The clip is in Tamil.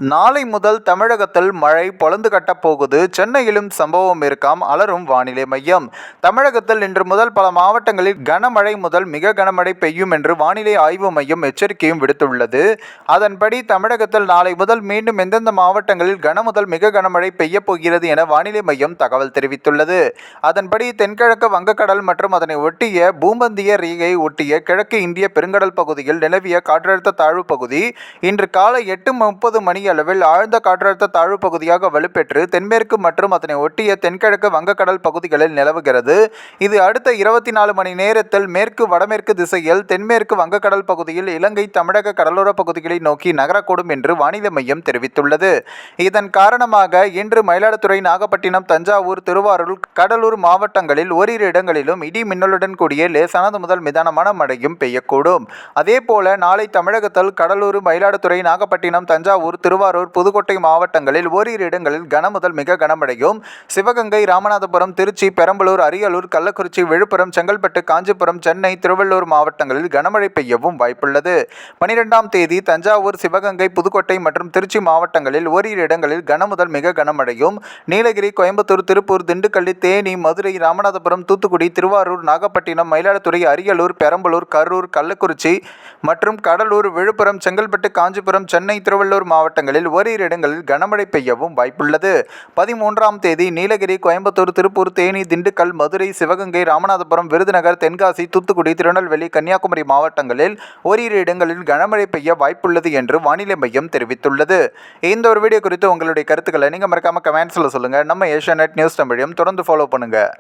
நாளை முதல் தமிழகத்தில் மழை பொளந்து கட்டப் போகுது. சென்னையிலும் சம்பவம் இருக்காம். அலரும் வானிலை மையம். தமிழகத்தில் இன்று முதல் பல மாவட்டங்களில் கனமழை முதல் மிக கனமழை பெய்யும் என்று வானிலை ஆய்வு மையம் எச்சரிக்கையும் விடுத்துள்ளது. அதன்படி தமிழகத்தில் நாளை முதல் மீண்டும் எந்தெந்த மாவட்டங்களில் கன முதல் மிக கனமழை பெய்யப் போகிறது என வானிலை மையம் தகவல் தெரிவித்துள்ளது. அதன்படி தென்கிழக்கு வங்கக்கடல் மற்றும் அதனை ஒட்டிய பூமத்திய ரேகை ஒட்டிய கிழக்கு இந்திய பெருங்கடல் பகுதியில் நிலவிய காற்றழுத்த தாழ்வு பகுதி இன்று காலை 8:30 மணி அளவில் ஆழ்ந்த காற்றழுத்த தாழ்வு பகுதியாக வலுப்பெற்று தென்மேற்கு மற்றும் அதனை ஒட்டிய தென்கிழக்கு வங்கக்கடல் பகுதிகளில் நிலவுகிறது. இது அடுத்த 24 மணி நேரத்தில் மேற்கு வடமேற்கு திசையில் தென்மேற்கு வங்கக்கடல் பகுதியில் இலங்கை தமிழக கடலோர பகுதிகளை நோக்கி நகரக்கூடும் என்று வானிலை மையம் தெரிவித்துள்ளது. இதன் காரணமாக இன்று மயிலாடுதுறை, நாகப்பட்டினம், தஞ்சாவூர், திருவாரூர், கடலூர் மாவட்டங்களில் ஓரிரு இடங்களிலும் இடி மின்னலுடன் கூடிய லேசானது முதல் மிதமான மழையும் பெய்யக்கூடும். அதேபோல நாளை தமிழகத்தில் கடலூர், மயிலாடுதுறை, நாகப்பட்டினம், தஞ்சாவூர், திருவாரூர், புதுக்கோட்டை மாவட்டங்களில் ஓரிரு இடங்களில் கன முதல் மிக கனமழையும், சிவகங்கை, ராமநாதபுரம், திருச்சி, பெரம்பலூர், அரியலூர், கள்ளக்குறிச்சி, விழுப்புரம், செங்கல்பட்டு, காஞ்சிபுரம், சென்னை, திருவள்ளூர் மாவட்டங்களில் கனமழை பெய்யவும் வாய்ப்புள்ளது. 12ஆம் தேதி தஞ்சாவூர், சிவகங்கை, புதுக்கோட்டை மற்றும் திருச்சி மாவட்டங்களில் ஓரிரு இடங்களில் கன முதல் மிக கனமழையும், நீலகிரி, கோயம்புத்தூர், திருப்பூர், திண்டுக்கல், தேனி, மதுரை, ராமநாதபுரம், தூத்துக்குடி, திருவாரூர், நாகப்பட்டினம், மயிலாடுதுறை, அரியலூர், பெரம்பலூர், கரூர், கள்ளக்குறிச்சி மற்றும் கடலூர், விழுப்புரம், செங்கல்பட்டு, காஞ்சிபுரம், சென்னை, திருவள்ளூர் மாவட்டங்களில் ஓரிரு இடங்களில் கனமழை பெய்யவும் வாய்ப்புள்ளது. 13ஆம் தேதி நீலகிரி, கோயம்புத்தூர், திருப்பூர், தேனி, திண்டுக்கல், மதுரை, சிவகங்கை, ராமநாதபுரம், விருதுநகர், தென்காசி, தூத்துக்குடி, திருநெல்வேலி, கன்னியாகுமரி மாவட்டங்களில் ஓரிரு இடங்களில் கனமழை பெய்ய வாய்ப்புள்ளது என்று வானிலை மையம் தெரிவித்துள்ளது. இந்த ஒரு வீடியோ குறித்து உங்களுடைய கருத்துக்களை நீங்கள் மறக்காம கமெண்ட்ஸில் சொல்லுங்கள். நம்ம ஏஷியாநெட் நியூஸ் தமிழையும் தொடர்ந்து ஃபாலோ பண்ணுங்கள்.